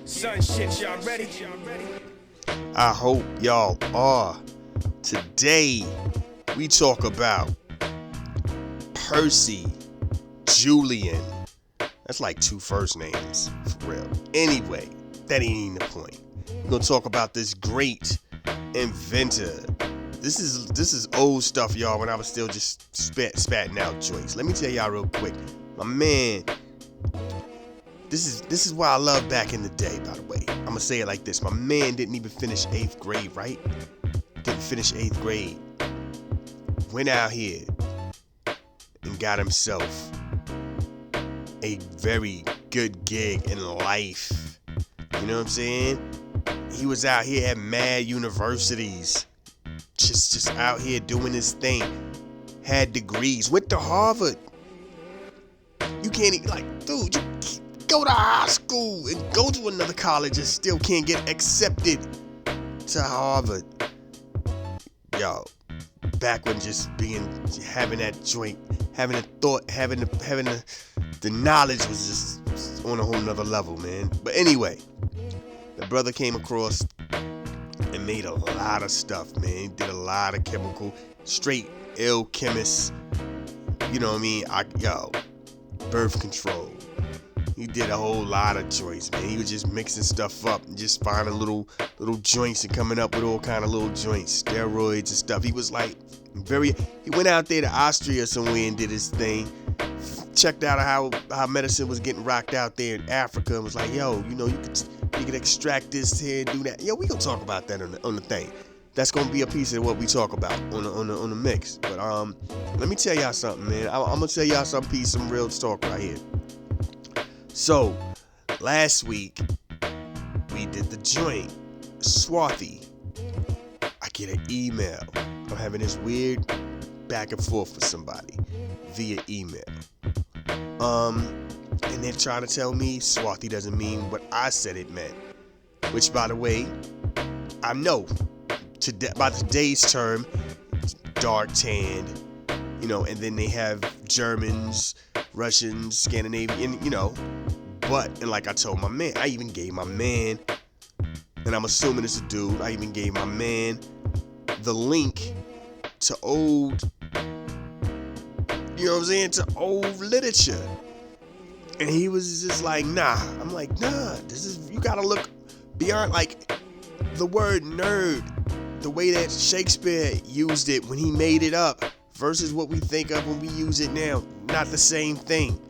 Son shit, y'all ready? I hope y'all are. Today, we talk about Percy Julian. That's like two first names, for real. Anyway, that ain't even the point. We're gonna talk about this great inventor. This is old stuff, y'all, when I was still just spatting out joints. Let me tell y'all real quick. My man, this is why I love back in the day, by the way. I'm gonna say it like this. My man didn't even finish 8th grade, right? Didn't finish 8th grade. Went out here and got himself a very good gig in life. You know what I'm saying? He was out here at mad universities. Just out here doing his thing. Had degrees. Went to Harvard. You can't even, dude, you go to high school and go to another college and still can't get accepted to Harvard. Yo, back when having that joint, having a thought, having the knowledge was just on a whole nother level, man. But anyway, the brother came across and made a lot of stuff, man. He did a lot of chemical, straight ill chemist. You know what I mean? Birth control. He did a whole lot of joints, man. He was just mixing stuff up and just finding little joints and coming up with all kind of little joints, steroids and stuff. He was he went out there to Austria somewhere and did his thing. Checked out how medicine was getting rocked out there in Africa and was like, yo, you could extract this here and do that. Yo, we gonna talk about that on the thing. That's gonna be a piece of what we talk about on the mix. But let me tell y'all something, man. I'm gonna tell y'all some real talk right here. So last week we did the joint Swarthy. I get an email. I'm having this weird back and forth with somebody via email. And they're trying to tell me Swarthy doesn't mean what I said it meant. Which, by the way, I know by today's term, dark tanned, and then they have Germans, Russians, Scandinavian, and like I told my man, I even gave my man, and I'm assuming it's a dude, I even gave my man the link to old, to old literature. And he was just like, nah. I'm like, nah, you gotta look beyond, the word nerd, the way that Shakespeare used it when he made it up versus what we think of when we use it now. Not the same thing.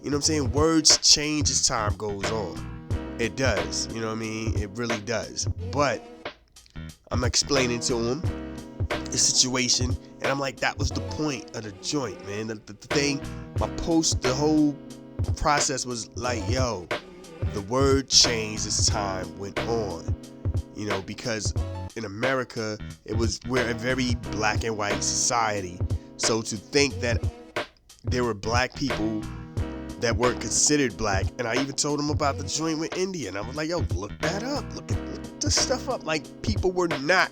You know what I'm saying? Words change as time goes on. It does. You know what I mean? It really does. But I'm explaining to him the situation, and I'm like, that was the point of the joint, man. The thing, the whole process was like, yo, the word changed as time went on. Because in America, we're a very black and white society. So to think that there were black people that weren't considered black, and I even told them about the joint with India, and I was like, yo, look that up. Look this stuff up. People were not,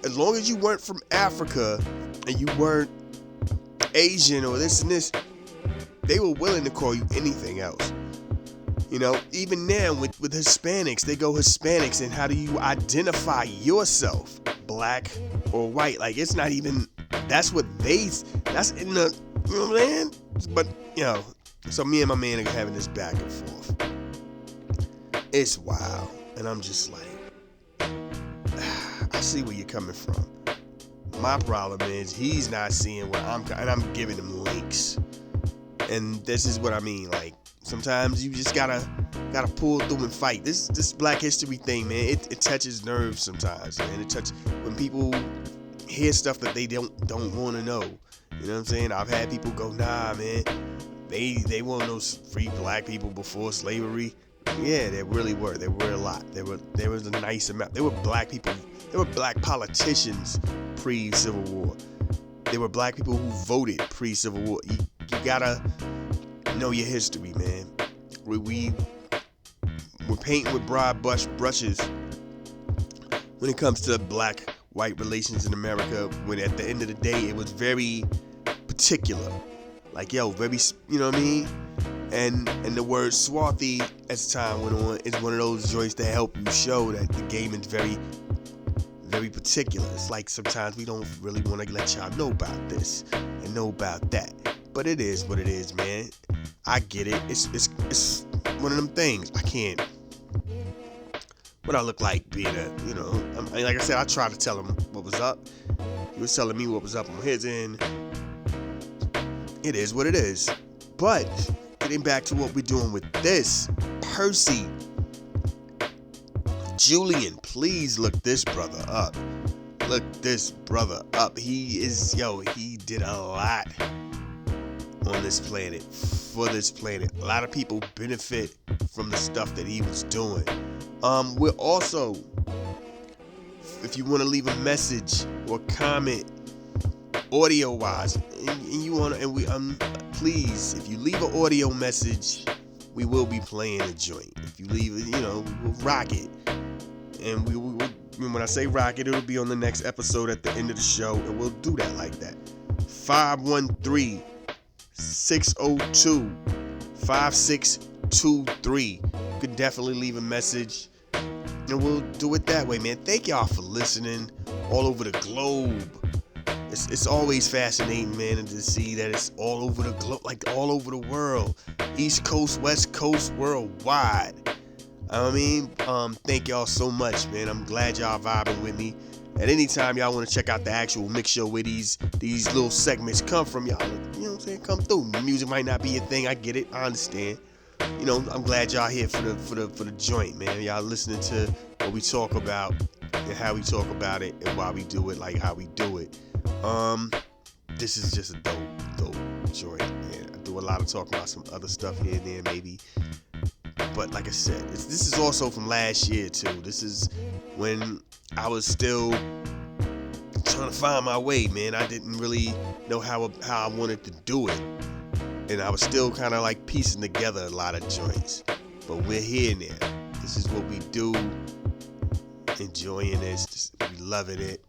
as long as you weren't from Africa and you weren't Asian or this and this, they were willing to call you anything else. Even now with Hispanics, they go Hispanics, and how do you identify yourself, black or white? It's not even, that's in the, you know what I'm saying? But, so me and my man are having this back and forth. It's wild. And I'm just like, I see where you're coming from. My problem is he's not seeing where and I'm giving him links. And this is what I mean, sometimes you just gotta pull through and fight. This Black History thing, man, it touches nerves sometimes, man. It touches when people hear stuff that they don't want to know. You know what I'm saying? I've had people go, nah, man, they weren't no free black people before slavery. Yeah, there really were. There were a lot. There was a nice amount. There were black people. There were black politicians pre-Civil War. There were black people who voted pre-Civil War. You gotta know your history, man. We're painting with broad brushes when it comes to black-white relations in America, when at the end of the day, it was very particular. Very, you know what I mean? And the word swarthy, as time went on, is one of those joints that help you show that the game is very, very particular. It's like sometimes we don't really want to let y'all know about this and know about that. But it is what it is, man. I get it. It's one of them things. I can't. What I look like being like I said, I tried to tell him what was up. He was telling me what was up on his end. It is what it is. But getting back to what we're doing with this, Percy Julian, please look this brother up. Look this brother up. He did a lot on this planet, for this planet. A lot of people benefit from the stuff that he was doing. We're also, if you want to leave a message or comment audio wise, please, if you leave an audio message, we will be playing a joint. If you leave it, we'll rock it. And when I say rock it, it'll be on the next episode at the end of the show, and we'll do that like that. 513-602-5623. You could definitely leave a message, and we'll do it that way, man. Thank y'all for listening all over the globe. It's always fascinating, man, to see that it's all over the globe, like all over the world. East Coast, West Coast, worldwide. Thank y'all so much, man. I'm glad y'all vibing with me. At any time y'all want to check out the actual mix show where these little segments come from, y'all, come through. Music might not be your thing, I get it, I understand. I'm glad y'all here for the joint, man. Y'all listening to what we talk about and how we talk about it and why we do it, like how we do it. This is just a dope joint, man. I do a lot of talking about some other stuff here and there, maybe. But like I said, this is also from last year too. This is when I was still trying to find my way, man. I didn't really know how I wanted to do it. And I was still kind of like piecing together a lot of joints. But we're here now. This is what we do. Enjoying this. We loving it.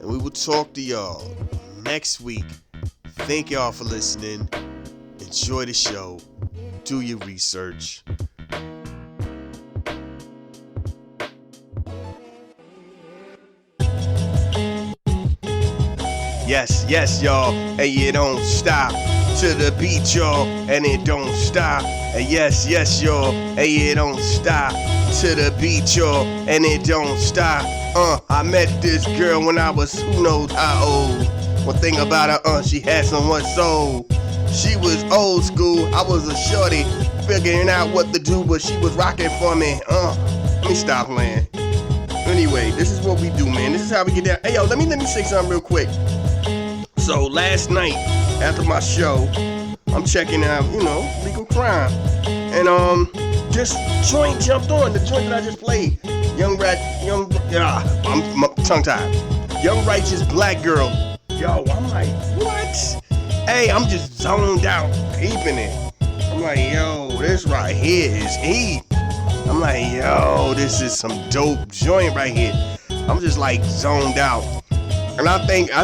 And we will talk to y'all next week. Thank y'all for listening. Enjoy the show. Do your research. Yes, y'all. And you don't stop to the beat, y'all. And it don't stop. And yes, y'all. And you don't stop to the beat, y'all. And it don't stop. I met this girl when I was who knows how old. One thing about her, she had someone soul. She was old school. I was a shorty figuring out what to do, but she was rocking for me. Let me stop playing. Anyway, this is what we do, man. This is how we get down. Hey, yo, let me say something real quick. So last night after my show, I'm checking out, legal crime, and this joint jumped on. The joint that I just played, I'm tongue-tied. Young Righteous Black Girl. Yo, I'm like, what? Hey, I'm just zoned out, peeping it. I'm like, yo, this right here is heat. I'm like, yo, this is some dope joint right here. I'm just like zoned out. And I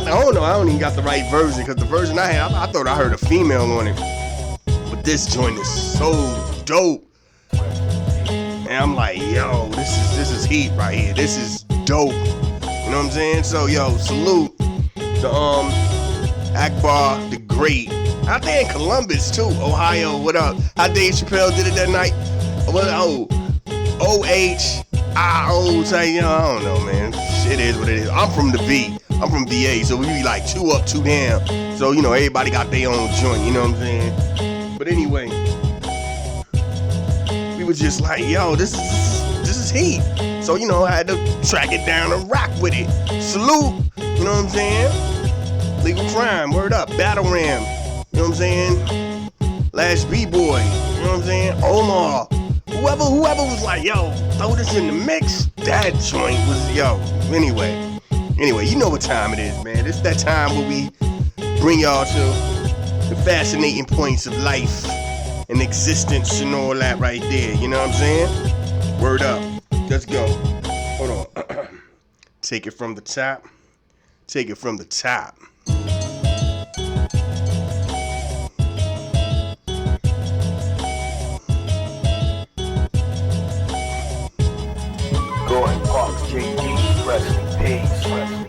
don't know, I don't even got the right version, because the version I had, I thought I heard a female on it. But this joint is so dope. And I'm like, yo, this is heat right here. This is dope. You know what I'm saying? So, yo, salute the Akbar the Great. Out there in Columbus too, Ohio. What up? How Dave Chappelle did it that night? OHIO. I don't know, man. Shit is what it is. I'm from the V. I'm from VA, so we be like 2 up, 2 down. So, everybody got their own joint, you know what I'm saying? But anyway, we was just like, yo, this is heat. So, I had to track it down and rock with it. Salute, you know what I'm saying? Legal crime, word up, battle ram, you know what I'm saying? Last B-boy, you know what I'm saying? Omar, whoever was like, yo, throw this in the mix. That joint was, yo, anyway, you know what time it is, man. It's that time where we bring y'all to the fascinating points of life and existence and all that right there, you know what I'm saying? Word up, let's go. Hold on. Take it from the top.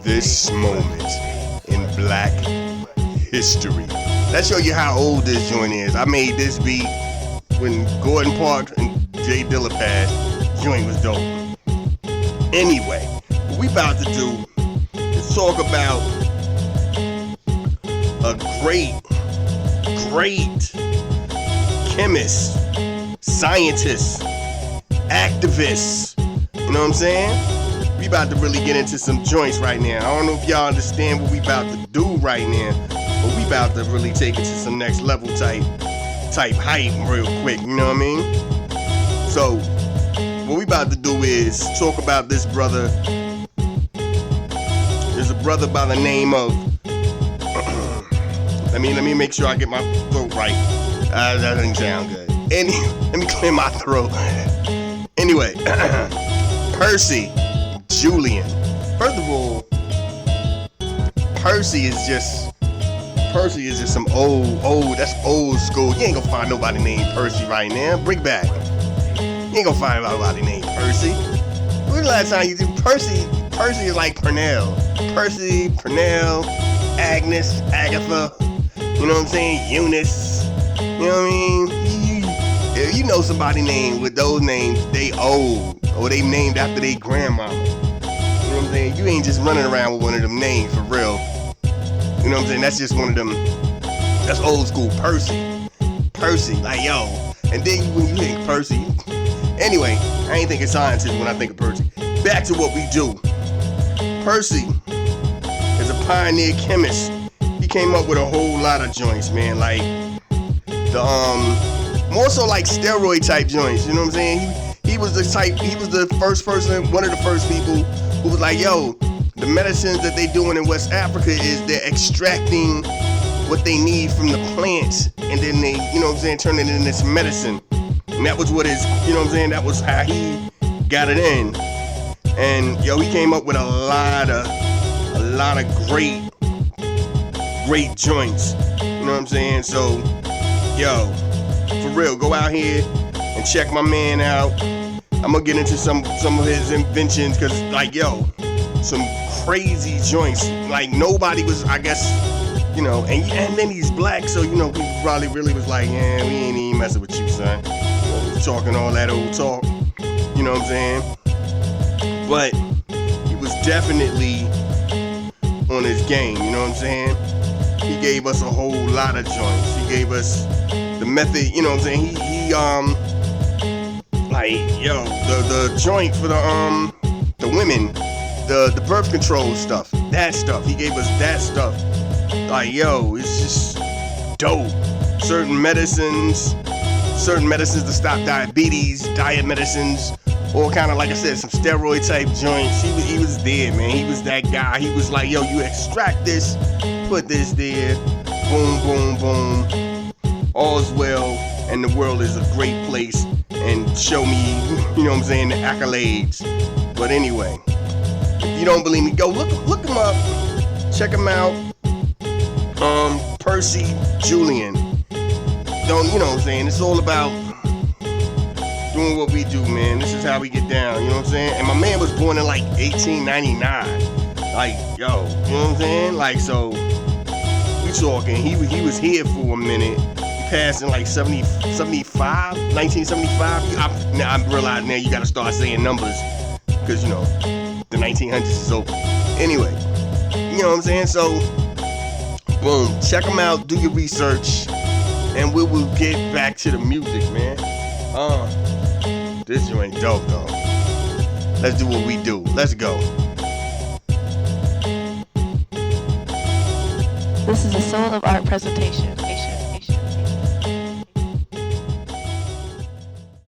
this moment in black history. Let's show you how old this joint is. I made this beat when Gordon Parks and Jay Dilla passed. Joint was dope. Anyway, what we about to do is talk about a great chemist, scientist, activist. You know what I'm saying? We about to really get into some joints right now. I don't know if y'all understand what we about to do right now, but we about to really take it to some next level type hype real quick. You know what I mean? So what we about to do is talk about this brother. There's a brother by the name of let me make sure I get my throat right. That doesn't sound good. Let me clear my throat. Anyway, Percy Julian. First of all, Percy is just some old, that's old school. You ain't gonna find nobody named Percy right now. Bring back. You ain't gonna find nobody named Percy. When the last time you did Percy? Percy is like Pernell. Percy, Pernell, Agnes, Agatha. You know what I'm saying? Eunice. You know what I mean? If you know somebody named with those names, they old. Or they named after their grandmama. You know what I'm saying? You ain't just running around with one of them names for real. You know what I'm saying? That's just one of them. That's old school Percy. Percy, like yo. And then when you think Percy. Anyway, I ain't thinking scientist when I think of Percy. Back to what we do. Percy is a pioneer chemist. He came up with a whole lot of joints, man. Like the more so like steroid type joints. You know what I'm saying? He was the first person, one of the first people who was like, yo, the medicines that they doing in West Africa is they're extracting what they need from the plants, and then they, you know what I'm saying, turn it into some medicine. And that was what his, you know what I'm saying, that was how he got it in. And yo, he came up with a lot of great joints. You know what I'm saying? So, yo, for real, go out here and check my man out. I'm gonna get into some of his inventions, cause like yo, some crazy joints. Like nobody was, I guess, you know, and then he's black, so you know, people probably really was like, yeah, we ain't even messing with you, son. You know, talking all that old talk. You know what I'm saying? But he was definitely on his game, you know what I'm saying? He gave us a whole lot of joints. He gave us the method, you know what I'm saying? He like, yo, the joint for the women, the birth control stuff, that stuff. He gave us that stuff. Like, yo, it's just dope. Certain medicines to stop diabetes, diet medicines, or kind of like I said, some steroid type joints. He was there, man. He was that guy. He was like, yo, you extract this, put this there, boom, boom, boom. All's well, and the world is a great place. And show me, you know what I'm saying, the accolades. But anyway, if you don't believe me, go look him up, check him out. Percy Julian. You know what I'm saying? It's all about doing what we do, man. This is how we get down, you know what I'm saying? And my man was born in like 1899. Like, yo, you know what I'm saying? Like, so we talking, he was here for a minute. He passed in like 1975. I realize now you gotta start saying numbers, because you know the 1900s is over. Anyway, you know what I'm saying? So boom, check them out, do your research, and we will get back to the music, man. This joint dope though. Let's do what we do. Let's go. This is a Soul of Art presentation.